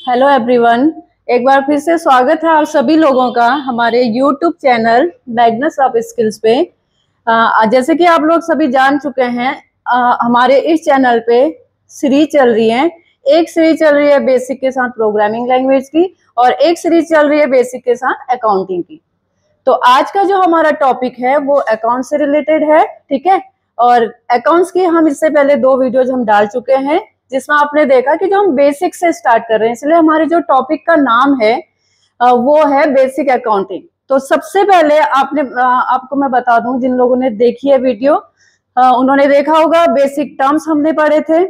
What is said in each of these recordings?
Hello everyone, एक बार फिर से स्वागत है आप सभी लोगों का हमारे YouTube channel Magnus of skills पे। जैसे कि आप लोग सभी जान चुके हैं, हमारे इस चैनल पे सीरीज चल रही है। एक सीरीज चल रही है बेसिक के साथ प्रोग्रामिंग लैंग्वेज की और एक सीरीज चल रही है बेसिक के साथ अकाउंटिंग की। तो आज का जो हमारा टॉपिक है वो अकाउंट से रिलेटेड है, ठीक है। और अकाउंट्स की हम इससे पहले 2 वीडियोज हम डाल चुके हैं जिसमें आपने देखा कि जो हम बेसिक से स्टार्ट कर रहे हैं, इसलिए हमारे जो टॉपिक का नाम है वो है बेसिक अकाउंटिंग। तो सबसे पहले आपको मैं बता दूं, जिन लोगों ने देखी है वीडियो उन्होंने देखा होगा बेसिक टर्म्स हमने पढ़े थे।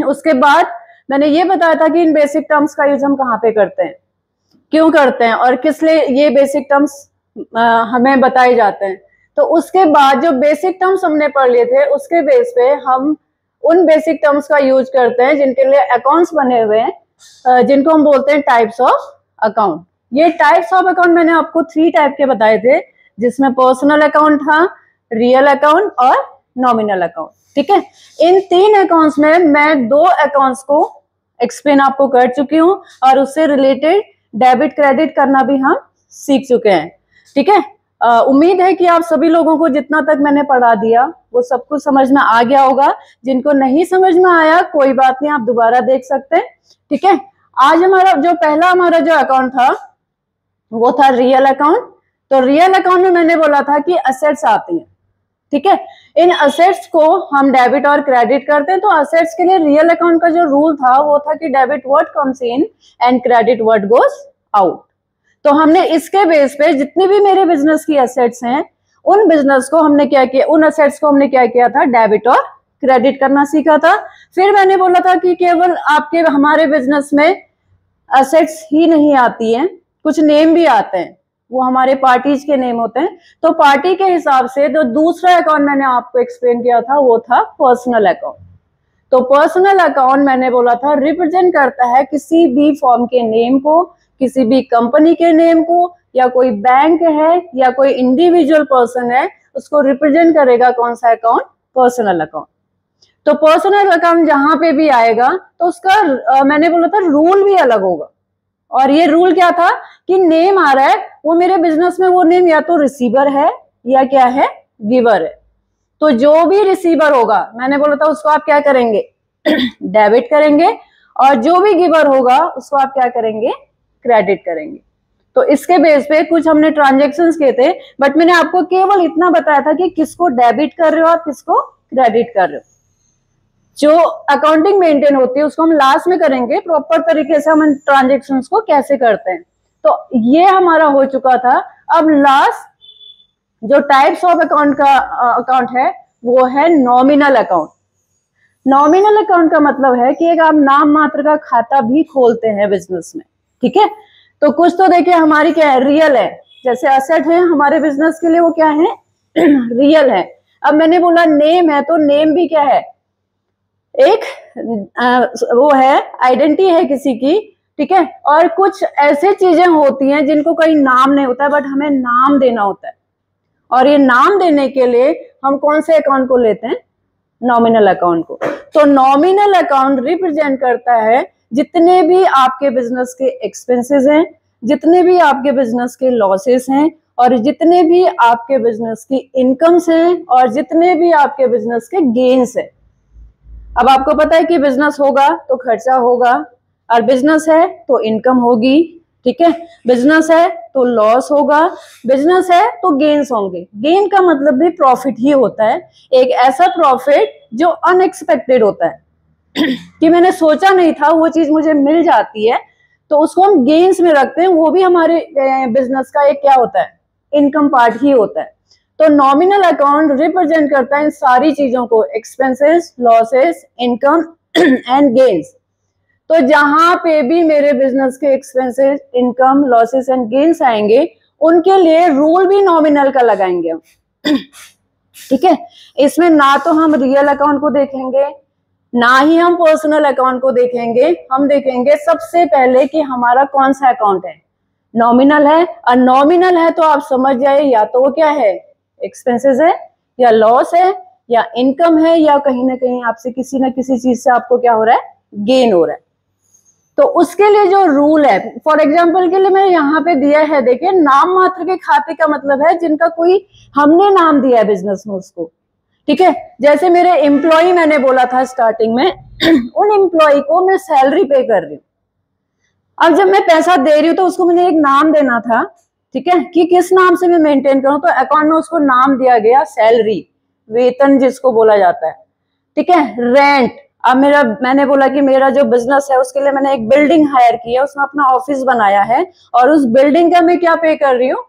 उसके बाद मैंने ये बताया था कि इन बेसिक टर्म्स का यूज हम कहाँ पे करते हैं, क्यों करते हैं और किस लिए ये बेसिक टर्म्स हमें बताए जाते हैं। तो उसके बाद जो बेसिक टर्म्स हमने पढ़ लिए थे उसके बेस पे हम उन बेसिक टर्म्स का यूज करते हैं जिनके लिए अकाउंट्स बने हुए हैं, जिनको हम बोलते हैं टाइप्स ऑफ अकाउंट। ये टाइप्स ऑफ अकाउंट मैंने आपको 3 टाइप के बताए थे, जिसमें पर्सनल अकाउंट था, रियल अकाउंट और नॉमिनल अकाउंट, ठीक है। इन 3 अकाउंट्स में मैं 2 अकाउंट्स को एक्सप्लेन आपको कर चुकी हूँ और उससे रिलेटेड डेबिट क्रेडिट करना भी हम सीख चुके हैं, ठीक है। उम्मीद है कि आप सभी लोगों को जितना तक मैंने पढ़ा दिया वो सब कुछ समझ में आ गया होगा। जिनको नहीं समझ में आया कोई बात नहीं, आप दोबारा देख सकते हैं, ठीक है। आज हमारा जो अकाउंट था वो था रियल अकाउंट। तो रियल अकाउंट में मैंने बोला था कि असेट्स आती हैं, ठीक है। इन असेट्स को हम डेबिट और क्रेडिट करते हैं। तो असेट्स के लिए रियल अकाउंट का जो रूल था वो था कि debit what comes in and credit what goes out. तो हमने इसके बेस पे जितनी भी मेरे बिजनेस की एसेट्स हैं उन बिजनेस को हमने क्या किया, उन एसेट्स को हमने क्या किया था, डेबिट और क्रेडिट करना सीखा था। फिर मैंने बोला था कि केवल हमारे बिजनेस में एसेट्स ही नहीं आती हैं, कुछ नेम भी आते हैं, वो हमारे पार्टीज के नेम होते हैं। तो पार्टी के हिसाब से जो दूसरा अकाउंट मैंने आपको एक्सप्लेन किया था वो था पर्सनल अकाउंट। तो पर्सनल अकाउंट मैंने बोला था रिप्रेजेंट करता है किसी भी फॉर्म के नेम को, किसी भी कंपनी के नेम को, या कोई बैंक है या कोई इंडिविजुअल पर्सन है, उसको रिप्रेजेंट करेगा कौन सा अकाउंट, पर्सनल अकाउंट। तो पर्सनल अकाउंट जहां पे भी आएगा तो उसका मैंने बोला था रूल भी अलग होगा। और ये रूल क्या था कि नेम आ रहा है वो मेरे बिजनेस में वो नेम या तो रिसीवर है या क्या है, गिवर है। तो जो भी रिसीवर होगा मैंने बोला था उसको आप क्या करेंगे, डेबिट करेंगे, और जो भी गिवर होगा उसको आप क्या करेंगे, क्रेडिट करेंगे। तो इसके बेस पे कुछ हमने ट्रांजेक्शन्स किए थे, बट मैंने आपको केवल इतना बताया था कि किसको डेबिट कर रहे हो आप, किसको क्रेडिट कर रहे हो। जो अकाउंटिंग मेंटेन होती है उसको हम लास्ट में करेंगे, प्रॉपर तरीके से हम ट्रांजेक्शन्स को कैसे करते हैं। तो ये हमारा हो चुका था। अब लास्ट जो टाइप्स ऑफ अकाउंट है वो है नॉमिनल अकाउंट। नॉमिनल अकाउंट का मतलब है कि एक आप नाम मात्र का खाता भी खोलते हैं बिजनेस में, ठीक है। तो कुछ तो देखिए हमारी क्या है, रियल है, जैसे असेट है हमारे बिजनेस के लिए वो क्या है, रियल है। अब मैंने बोला नेम है, तो नेम भी क्या है, एक वो है, आइडेंटिटी है किसी की, ठीक है। और कुछ ऐसे चीजें होती हैं जिनको कोई नाम नहीं होता है बट हमें नाम देना होता है, और ये नाम देने के लिए हम कौन से अकाउंट को लेते हैं, नॉमिनल अकाउंट को। तो नॉमिनल अकाउंट रिप्रेजेंट करता है जितने भी आपके बिजनेस के एक्सपेंसेस हैं, जितने भी आपके बिजनेस के लॉसेस हैं, और जितने भी आपके बिजनेस की इनकम्स हैं, और जितने भी आपके बिजनेस के गेन्स हैं। अब आपको पता है कि बिजनेस होगा तो खर्चा होगा, और बिजनेस है तो इनकम होगी, ठीक है। बिजनेस है तो लॉस होगा, बिजनेस है तो गेन्स होंगे। गेन का मतलब भी प्रॉफिट ही होता है, एक ऐसा प्रॉफिट जो अनएक्सपेक्टेड होता है कि मैंने सोचा नहीं था वो चीज मुझे मिल जाती है, तो उसको हम गेन्स में रखते हैं। वो भी हमारे बिजनेस का एक क्या होता है, इनकम पार्ट ही होता है। तो नॉमिनल अकाउंट रिप्रेजेंट करता है इन सारी चीजों को, expenses, losses, income and gains. तो जहां पे भी मेरे बिजनेस के expenses, income, losses and gains आएंगे उनके लिए रूल भी नॉमिनल का लगाएंगे हम, ठीक है। इसमें ना तो हम रियल अकाउंट को देखेंगे, ना ही हम पर्सनल अकाउंट को देखेंगे। हम देखेंगे सबसे पहले कि हमारा कौन सा अकाउंट है, नॉमिनल है। और नॉमिनल है तो आप समझ जाए या तो वो क्या है, एक्सपेंसेस है, या लॉस है, या इनकम है, या कहीं ना कहीं आपसे किसी ना किसी चीज से आपको क्या हो रहा है, गेन हो रहा है। तो उसके लिए जो रूल है, फॉर एग्जाम्पल के लिए मैं यहाँ पे दिया है, देखिए नाम मात्र के खाते का मतलब है जिनका कोई हमने नाम दिया है बिजनेस में उसको, ठीक है। जैसे मेरे एम्प्लॉय मैंने बोला था स्टार्टिंग में उन एम्प्लॉय को मैं सैलरी पे कर रही हूँ। अब जब मैं पैसा दे रही हूँ तो उसको मुझे एक नाम देना था, ठीक है, कि किस नाम से मैं मेंटेन करूं। तो अकाउंट में उसको नाम दिया गया सैलरी, वेतन जिसको बोला जाता है, ठीक है। रेंट, अब मैंने बोला कि मेरा जो बिजनेस है उसके लिए मैंने एक बिल्डिंग हायर की है, उसमें अपना ऑफिस बनाया है और उस बिल्डिंग का मैं क्या पे कर रही हूँ,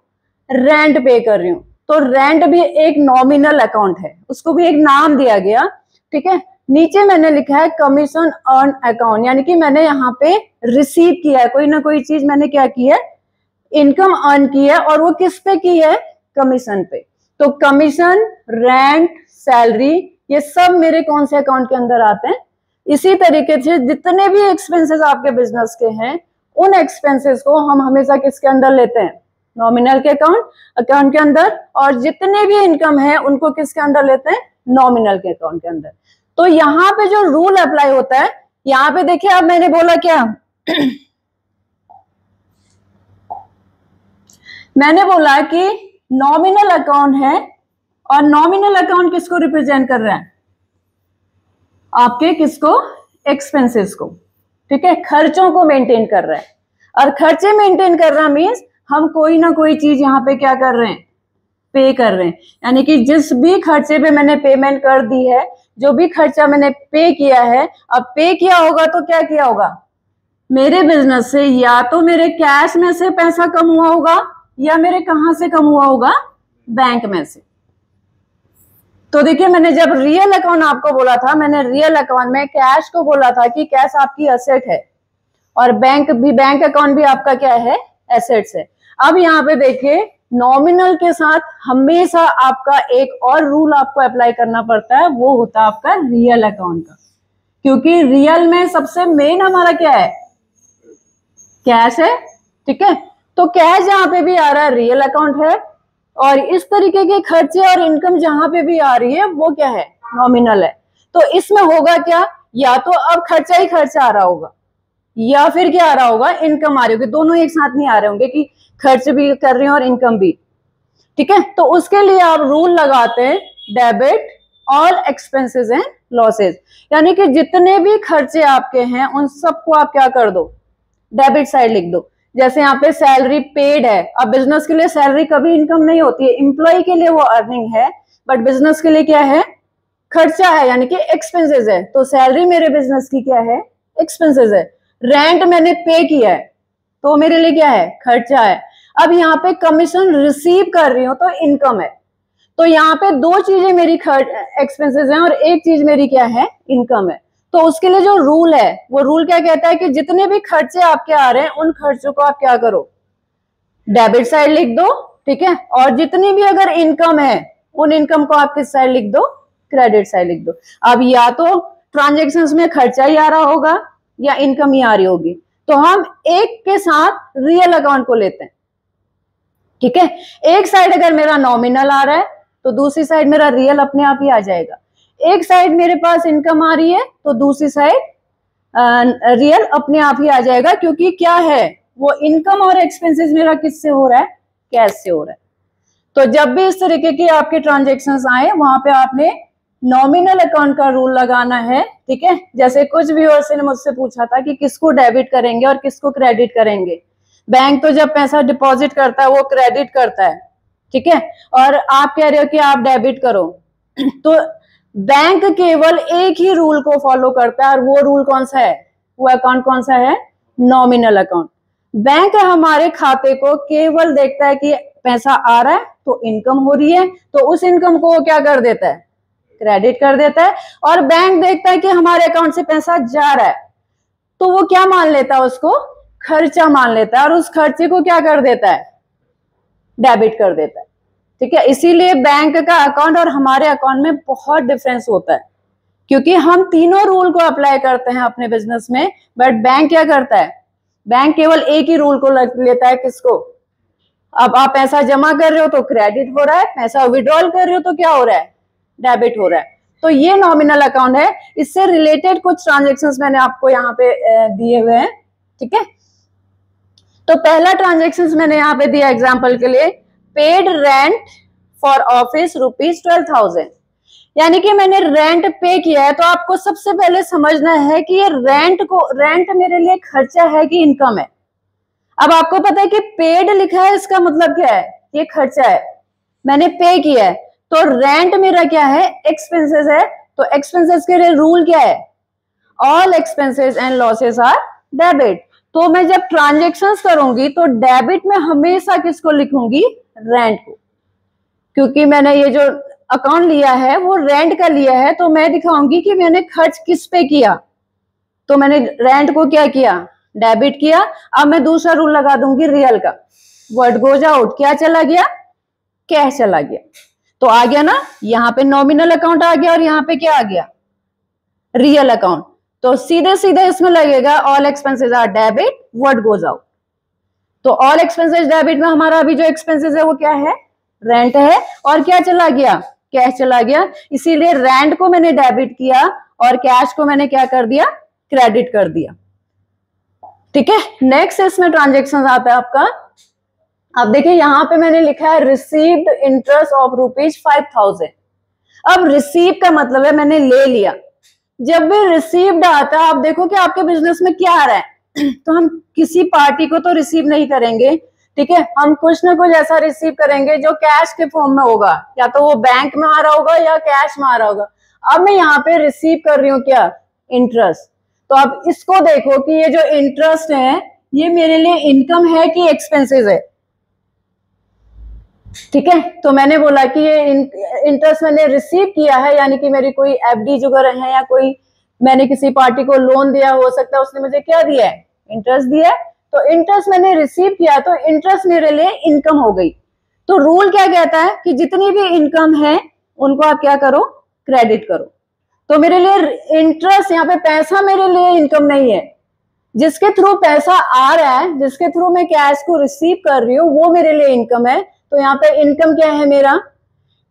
रेंट पे कर रही हूँ। तो रेंट भी एक नॉमिनल अकाउंट है, उसको भी एक नाम दिया गया, ठीक है। नीचे मैंने लिखा है कमीशन अर्न अकाउंट, यानी कि मैंने यहाँ पे रिसीव किया है, कोई ना कोई चीज मैंने क्या की है, इनकम अर्न की है, और वो किस पे की है, कमीशन पे। तो कमीशन, रेंट, सैलरी, ये सब मेरे कौन से अकाउंट के अंदर आते हैं। इसी तरीके से जितने भी एक्सपेंसेस आपके बिजनेस के हैं उन एक्सपेंसेस को हम हमेशा किसके अंदर लेते हैं, नॉमिनल के अकाउंट के अंदर, और जितने भी इनकम है उनको किसके अंदर लेते हैं, नॉमिनल के अकाउंट के अंदर। तो यहाँ पे जो रूल अप्लाई होता है, यहाँ पे देखिए अब मैंने बोला क्या मैंने बोला कि नॉमिनल अकाउंट है, और नॉमिनल अकाउंट किसको रिप्रेजेंट कर रहा है, आपके किसको, एक्सपेंसेस को, ठीक है, खर्चों को मेंटेन कर रहा है। और खर्चे मेंटेन कर रहा मीन्स हम कोई ना कोई चीज यहाँ पे क्या कर रहे हैं, पे कर रहे हैं। यानी कि जिस भी खर्चे पे मैंने पेमेंट कर दी है, जो भी खर्चा मैंने पे किया है, अब पे किया होगा तो क्या किया होगा, मेरे बिजनेस से या तो मेरे कैश में से पैसा कम हुआ होगा, या मेरे कहां से कम हुआ होगा, बैंक में से। तो देखिए मैंने जब रियल अकाउंट आपको बोला था, मैंने रियल अकाउंट में कैश को बोला था कि कैश आपकी एसेट है, और बैंक अकाउंट भी आपका क्या है, एसेट्स है। अब यहाँ पे देखिए नॉमिनल के साथ हमेशा आपका एक और रूल आपको अप्लाई करना पड़ता है, वो होता है आपका रियल अकाउंट का, क्योंकि रियल में सबसे मेन हमारा क्या है, कैश है, ठीक है। तो कैश जहां पे भी आ रहा है रियल अकाउंट है, और इस तरीके के खर्चे और इनकम जहां पे भी आ रही है वो क्या है, नॉमिनल है। तो इसमें होगा क्या, या तो अब खर्चा ही खर्चा आ रहा होगा, या फिर क्या आ रहा होगा, इनकम आ रही होगी, दोनों एक साथ नहीं आ रहे होंगे कि खर्च भी कर रहे हैं और इनकम भी, ठीक है। तो उसके लिए आप रूल लगाते हैं debit all expenses and losses, यानी कि जितने भी खर्चे आपके हैं उन सबको आप क्या कर दो, डेबिट साइड लिख दो। जैसे यहाँ पे सैलरी पेड है, अब बिजनेस के लिए सैलरी कभी इनकम नहीं होती है, एम्प्लॉय के लिए वो अर्निंग है, बट बिजनेस के लिए क्या है, खर्चा है, यानी कि एक्सपेंसेस है। तो सैलरी मेरे बिजनेस की क्या है, एक्सपेंसेस है। रेंट मैंने पे किया है तो मेरे लिए क्या है, खर्चा है। अब यहाँ पे कमीशन रिसीव कर रही हूँ तो इनकम है। तो यहाँ पे दो चीजें मेरी एक्सपेंसेस हैं और एक चीज मेरी क्या है, इनकम है। तो उसके लिए जो रूल है, वो रूल क्या कहता है कि जितने भी खर्चे आपके आ रहे हैं उन खर्चों को आप क्या करो, डेबिट साइड लिख दो, ठीक है। और जितनी भी अगर इनकम है उन इनकम को आप किस साइड लिख दो, क्रेडिट साइड लिख दो। अब या तो ट्रांजेक्शन्स में खर्चा ही आ रहा होगा या इनकम ही आ रही होगी, तो हम एक के साथ रियल अकाउंट को लेते हैं, ठीक है। एक साइड अगर मेरा नॉमिनल आ रहा है तो दूसरी साइड मेरा रियल अपने आप ही आ जाएगा। एक साइड मेरे पास इनकम आ रही है तो दूसरी साइड रियल अपने आप ही आ जाएगा, क्योंकि क्या है, वो इनकम और एक्सपेंसेस मेरा किससे हो रहा है, कैश से हो रहा है। तो जब भी इस तरीके की आपके ट्रांजेक्शन्स आए वहां पे आपने नॉमिनल अकाउंट का रूल लगाना है, ठीक है। जैसे कुछ व्यूअर्स ने मुझसे पूछा था कि किसको डेबिट करेंगे और किसको क्रेडिट करेंगे। बैंक तो जब पैसा डिपॉजिट करता है वो क्रेडिट करता है, ठीक है, और आप कह रहे हो कि आप डेबिट करो। तो बैंक केवल एक ही रूल को फॉलो करता है, और वो रूल कौन सा है, वो अकाउंट कौन सा है, नॉमिनल अकाउंट। बैंक हमारे खाते को केवल देखता है कि पैसा आ रहा है तो इनकम हो रही है, तो उस इनकम को वो क्या कर देता है, क्रेडिट कर देता है। और बैंक देखता है कि हमारे अकाउंट से पैसा जा रहा है तो वो क्या मान लेता है, उसको खर्चा मान लेता है, और उस खर्चे को क्या कर देता है, डेबिट कर देता है, ठीक है। इसीलिए बैंक का अकाउंट और हमारे अकाउंट में बहुत डिफरेंस होता है, क्योंकि हम तीनों रूल को अप्लाई करते हैं अपने बिजनेस में, बट बैंक क्या करता है, बैंक केवल एक ही रूल को लेता है, किसको, अब आप पैसा जमा कर रहे हो तो क्रेडिट हो रहा है, पैसा विड्रॉल कर रहे हो तो क्या हो रहा है, डेबिट हो रहा है। तो ये नॉमिनल अकाउंट है। इससे रिलेटेड कुछ ट्रांजेक्शन्स मैंने आपको यहाँ पे दिए हुए हैं, ठीक है। तो पहला ट्रांजेक्शन मैंने यहाँ पे दिया एग्जाम्पल के लिए, पेड रेंट फॉर ऑफिस ₹12,000, यानी कि मैंने रेंट पे किया है। तो आपको सबसे पहले समझना है कि ये रेंट मेरे लिए खर्चा है कि इनकम है। अब आपको पता है कि पेड लिखा है, इसका मतलब क्या है, ये खर्चा है, मैंने पे किया है। तो रेंट मेरा क्या है, एक्सपेंसेस है। तो एक्सपेंसेस के लिए रूल क्या है, all expenses and losses are debit. तो मैं जब ट्रांजेक्शन्स करूंगी तो डेबिट में हमेशा किसको लिखूंगी, रेंट को, क्योंकि मैंने ये जो अकाउंट लिया है वो रेंट का लिया है। तो मैं दिखाऊंगी कि मैंने खर्च किस पे किया, तो मैंने रेंट को क्या किया, डेबिट किया। अब मैं दूसरा रूल लगा दूंगी रियल का, व्हाट गोज आउट, क्या चला गया, कैश चला गया। तो आ गया ना, यहाँ पे नॉमिनल अकाउंट आ गया और यहाँ पे क्या आ गया, रियल अकाउंट। तो सीधे सीधे इसमें लगेगा all expenses are debit, what goes out. तो ऑल एक्सपेंसेस डेबिट में हमारा अभी जो एक्सपेंसेस है वो क्या है, रेंट है, और क्या चला गया, कैश चला गया। इसीलिए रेंट को मैंने डेबिट किया और कैश को मैंने क्या कर दिया, क्रेडिट कर दिया। ठीक है। नेक्स्ट इसमें ट्रांजेक्शन आता है आपका, अब देखिए यहाँ पे मैंने लिखा है रिसीव्ड इंटरेस्ट ऑफ ₹5,000। अब रिसीव का मतलब है मैंने ले लिया। जब भी रिसीव्ड आता है, आप देखो कि आपके बिजनेस में क्या आ रहा है तो हम किसी पार्टी को तो रिसीव नहीं करेंगे, ठीक है, हम कुछ ना कुछ ऐसा रिसीव करेंगे जो कैश के फॉर्म में होगा, या तो वो बैंक में आ रहा होगा या कैश में आ रहा होगा। अब मैं यहाँ पे रिसीव कर रही हूँ क्या, इंटरेस्ट। तो अब इसको देखो कि ये जो इंटरेस्ट है ये मेरे लिए इनकम है कि एक्सपेंसेस है, ठीक है। तो मैंने बोला कि ये इंटरेस्ट मैंने रिसीव किया है, यानी कि मेरी कोई एफडी जो है या कोई मैंने किसी पार्टी को लोन दिया, हो सकता है उसने मुझे क्या दिया है, इंटरेस्ट दिया है। तो इंटरेस्ट मैंने रिसीव किया, तो इंटरेस्ट मेरे लिए इनकम हो गई। तो रूल क्या कहता है कि जितनी भी इनकम है उनको आप क्या करो, क्रेडिट करो। तो मेरे लिए इंटरेस्ट, यहाँ पे पैसा मेरे लिए इनकम नहीं है, जिसके थ्रू पैसा आ रहा है, जिसके थ्रू मैं कैश को रिसीव कर रही हूँ वो मेरे लिए इनकम है। तो यहाँ पे इनकम क्या है, मेरा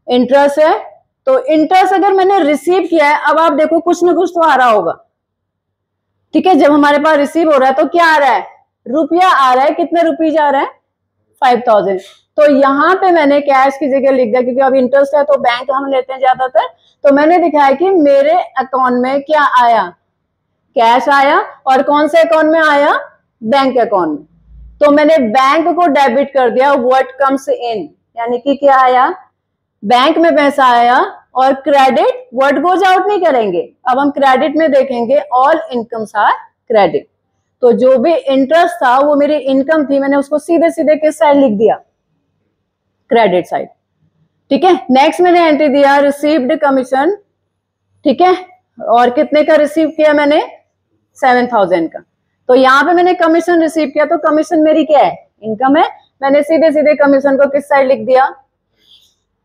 इंटरेस्ट है। तो इंटरेस्ट अगर मैंने रिसीव किया है, अब आप देखो कुछ ना कुछ तो आ रहा होगा, ठीक है। जब हमारे पास रिसीव हो रहा है तो क्या आ रहा है, रुपया आ रहा है। कितने रुपीज आ रहा है, 5,000। तो यहाँ पे मैंने कैश की जगह लिख दिया, क्योंकि अब इंटरेस्ट है तो बैंक हम लेते हैं ज्यादातर। तो मैंने दिखाया कि मेरे अकाउंट में क्या आया, कैश आया, और कौन से अकाउंट में आया, बैंक अकाउंट में। तो मैंने बैंक को डेबिट कर दिया, व्हाट कम्स इन, यानी कि क्या आया, बैंक में पैसा आया, और क्रेडिट व्हाट गोज आउट नहीं करेंगे। अब हम क्रेडिट में देखेंगे ऑल इनकम्स आर क्रेडिट। तो जो भी इंटरेस्ट था वो मेरी इनकम थी, मैंने उसको सीधे सीधे किस साइड लिख दिया, क्रेडिट साइड, ठीक है। नेक्स्ट मैंने एंट्री दिया रिसीव्ड कमीशन, ठीक है, और कितने का रिसीव किया मैंने, 7,000 का। तो यहाँ पे मैंने कमीशन रिसीव किया, तो कमीशन मेरी क्या है, इनकम है। मैंने सीधे सीधे कमीशन को किस साइड लिख दिया,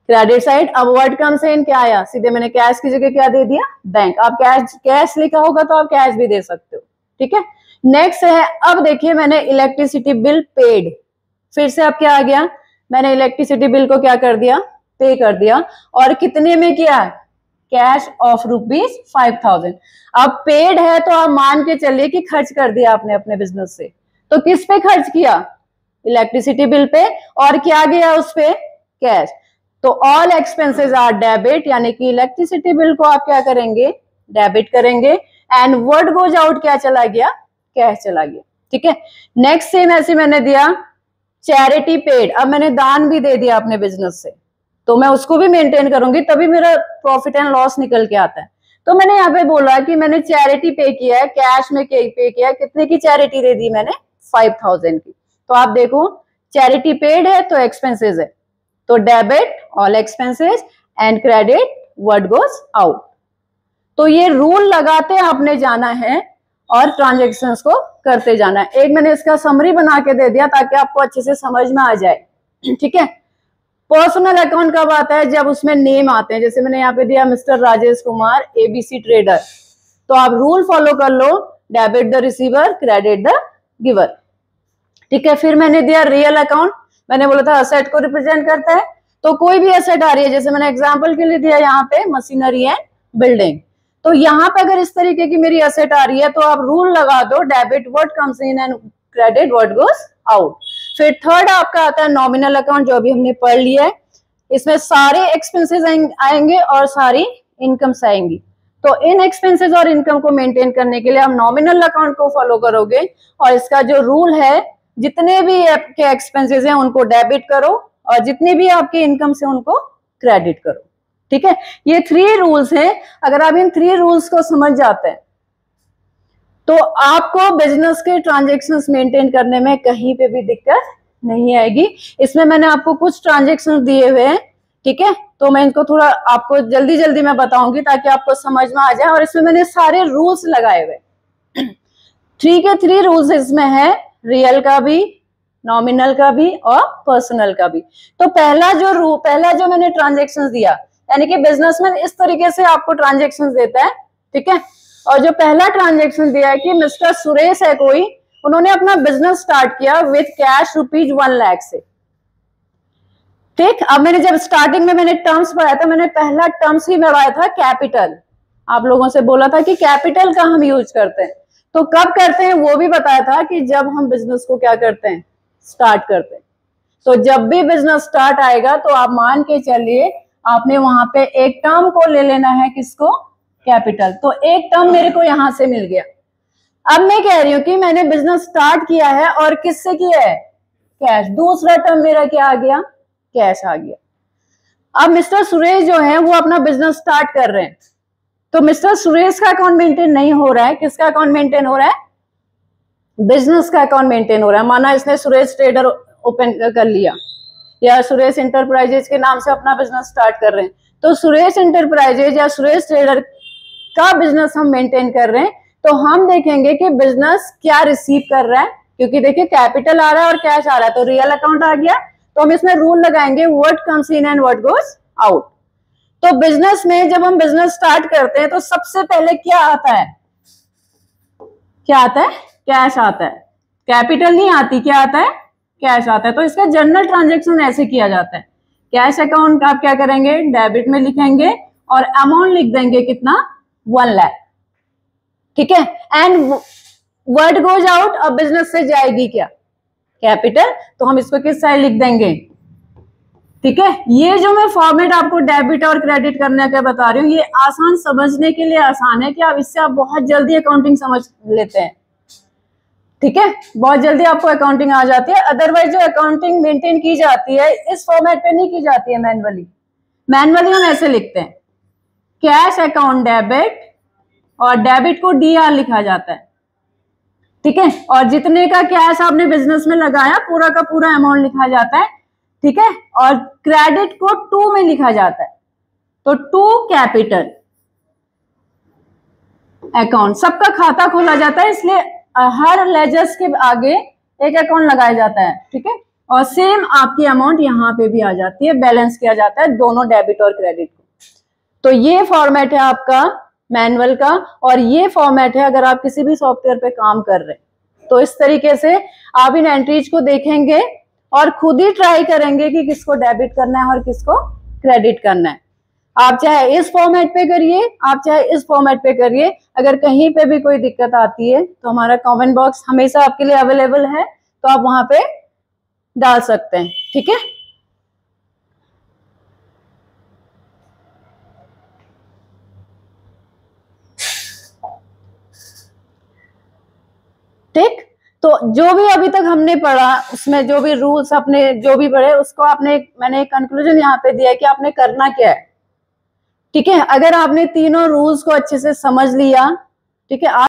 क्रेडिट साइड। अब व्हाट कम्स इन क्या आया, सीधे मैंने कैश की जगह क्या दे दिया, बैंक। आप कैश लिखा होगा तो आप कैश भी दे सकते हो, ठीक है। नेक्स्ट है, अब देखिए मैंने इलेक्ट्रिसिटी बिल पेड, फिर से अब क्या आ गया, मैंने इलेक्ट्रिसिटी बिल को क्या कर दिया, पे कर दिया, और कितने में किया, कैश ऑफ ₹5,000। अब पेड है तो आप मान के चलिए कि खर्च कर दिया आपने अपने बिजनेस से। तो किस पे खर्च किया, इलेक्ट्रिसिटी बिल पे, और क्या गया उस पे, कैश। तो ऑल एक्सपेंसेस आर डेबिट, यानी कि इलेक्ट्रिसिटी बिल को आप क्या करेंगे, डेबिट करेंगे। एंड व्हाट गोज आउट क्या चला गया, कैश चला गया, ठीक है। नेक्स्ट सेम ऐसे मैंने दिया चैरिटी पेड। अब मैंने दान भी दे दिया अपने बिजनेस से, तो मैं उसको भी मेंटेन करूंगी, तभी मेरा प्रॉफिट एंड लॉस निकल के आता है। तो मैंने यहाँ पे बोला कि मैंने चैरिटी पे किया है, कैश में पे किया है। कितने की चैरिटी दे दी मैंने, 5,000 की। तो आप देखो चैरिटी पेड है तो एक्सपेंसेस है, तो debit all expenses and credit what goes out. तो ये रूल लगाते आपने जाना है और ट्रांजेक्शन्स को करते जाना है। एक मैंने इसका समरी बना के दे दिया ताकि आपको अच्छे से समझ में आ जाए, ठीक है। पर्सनल अकाउंट कब आता है, जब उसमें नेम आते हैं, जैसे मैंने यहाँ पे दिया mister Rajesh Kumar ABC trader. तो आप रूल फॉलो कर लो, debit the receiver credit the giver, ठीक है। फिर मैंने दिया रियल अकाउंट, मैंने बोला था असेट को रिप्रेजेंट करता है। तो कोई भी असेट आ रही है, जैसे मैंने एग्जांपल के लिए दिया यहाँ पे मशीनरी एंड बिल्डिंग, तो यहाँ पे अगर इस तरीके की मेरी एसेट आ रही है तो आप रूल लगा दो, debit what comes in and credit what goes out. फिर थर्ड आपका आता है नॉमिनल अकाउंट, जो अभी हमने पढ़ लिया है। इसमें सारे एक्सपेंसेस आएंगे और सारी इनकम्स आएंगी। तो इन एक्सपेंसेस और इनकम को मेंटेन करने के लिए हम नॉमिनल अकाउंट को फॉलो करोगे, और इसका जो रूल है, जितने भी आपके एक्सपेंसेस हैं उनको डेबिट करो और जितने भी आपके इनकम से उनको क्रेडिट करो। ठीक है, ये 3 रूल्स हैं। अगर आप इन 3 रूल्स को समझ जाते हैं तो आपको बिजनेस के ट्रांजेक्शन्स मेंटेन करने में कहीं पे भी दिक्कत नहीं आएगी। इसमें मैंने आपको कुछ ट्रांजेक्शन्स दिए हुए हैं, ठीक है, तो मैं इनको थोड़ा आपको जल्दी जल्दी मैं बताऊंगी ताकि आपको समझ में आ जाए। और इसमें मैंने सारे रूल्स लगाए हुए 3 के 3 रूल्स इसमें है, रियल का भी, नॉमिनल का भी और पर्सनल का भी। तो पहला जो मैंने ट्रांजेक्शन्स दिया, यानी कि बिजनेसमैन इस तरीके से आपको ट्रांजेक्शन्स देता है, ठीक है। और जो पहला ट्रांजेक्शन दिया है कि मिस्टर सुरेश है कोई, उन्होंने अपना बिजनेस स्टार्ट किया विथ कैश ₹1 लाख से। ठीक, अब मैंने जब स्टार्टिंग में मैंने टर्म्स पढ़ाया था, मैंने पहला टर्म्स ही पढ़ाया था कैपिटल। आप लोगों से बोला था कि कैपिटल का हम यूज करते हैं, तो कब करते हैं वो भी बताया था कि जब हम बिजनेस को क्या करते हैं, स्टार्ट करते हैं। तो जब भी बिजनेस स्टार्ट आएगा तो आप मान के चलिए आपने वहां पे एक टर्म को ले लेना है, किसको, कैपिटल। तो एक टर्म मेरे को यहां से मिल गया। अब मैं कह रही हूं कि मैंने बिजनेस स्टार्ट किया है और किससे किया है, कैश। दूसरा टर्म मेरा क्या आ गया, कैश आ गया। अब मिस्टर सुरेश जो है वो अपना बिजनेस स्टार्ट कर रहे हैं, तो मिस्टर सुरेश का अकाउंट मेंटेन नहीं हो रहा है, किसका अकाउंट मेंटेन हो रहा है, बिजनेस का अकाउंट मेंटेन हो रहा है। माना इसने सुरेश ट्रेडर ओपन कर लिया या सुरेश इंटरप्राइजेज के नाम से अपना बिजनेस स्टार्ट कर रहे हैं, तो सुरेश इंटरप्राइजेज या सुरेश ट्रेडर का बिजनेस हम मेंटेन कर रहे हैं। तो हम देखेंगे कि बिजनेस क्या रिसीव कर रहा है, क्योंकि देखिए कैपिटल आ रहा है और कैश आ रहा है, तो रियल अकाउंट आ गया। तो हम इसमें रूल लगाएंगे what comes in and what goes out. तो बिजनेस में जब हम बिजनेस स्टार्ट करते हैं तो सबसे पहले क्या आता है, क्या आता है, कैश आता है। कैपिटल नहीं आती, क्या आता है, कैश आता है। तो इसका जनरल ट्रांजेक्शन ऐसे किया जाता है, कैश अकाउंट आप क्या करेंगे, डेबिट में लिखेंगे और अमाउंट लिख देंगे कितना, 1 लाख, ठीक है। एंड व्हाट गोज आउट, अब बिजनेस से जाएगी क्या, कैपिटल, तो हम इसको किस साइड लिख देंगे, ठीक है। ये जो मैं फॉर्मेट आपको डेबिट और क्रेडिट करने का बता रही हूँ, ये आसान समझने के लिए आसान है कि आप इससे आप बहुत जल्दी अकाउंटिंग समझ लेते हैं, ठीक है, बहुत जल्दी आपको अकाउंटिंग आ जाती है। अदरवाइज जो अकाउंटिंग मेंटेन की जाती है इस फॉर्मेट पे नहीं की जाती है, मैनुअली हम ऐसे लिखते हैं, कैश अकाउंट डेबिट, और डेबिट को DR लिखा जाता है, ठीक है। और जितने का कैश आपने बिजनेस में लगाया पूरा का पूरा अमाउंट लिखा जाता है, ठीक है। और क्रेडिट को 2 में लिखा जाता है, तो 2 कैपिटल अकाउंट, सबका खाता खोला जाता है, इसलिए हर लेजर्स के आगे एक अकाउंट लगाया जाता है, ठीक है। और सेम आपकी अमाउंट यहाँ पे भी आ जाती है, बैलेंस किया जाता है दोनों डेबिट और क्रेडिट को। तो ये फॉर्मेट है आपका मैनुअल का, और ये फॉर्मेट है अगर आप किसी भी सॉफ्टवेयर पे काम कर रहे हैं। तो इस तरीके से आप इन एंट्रीज को देखेंगे और खुद ही ट्राई करेंगे कि किसको डेबिट करना है और किसको क्रेडिट करना है। आप चाहे इस फॉर्मेट पे करिए, आप चाहे इस फॉर्मेट पे करिए। अगर कहीं पे भी कोई दिक्कत आती है तो हमारा कमेंट बॉक्स हमेशा आपके लिए अवेलेबल है, तो आप वहां पे डाल सकते हैं, ठीक है। ठीक, तो जो भी अभी तक हमने पढ़ा उसमें जो भी रूल्स अपने जो भी पढ़े उसको मैंने एक कंक्लूजन यहाँ पे दिया है कि आपने करना क्या है, ठीक है। अगर आपने तीनों रूल्स को अच्छे से समझ लिया, ठीक है,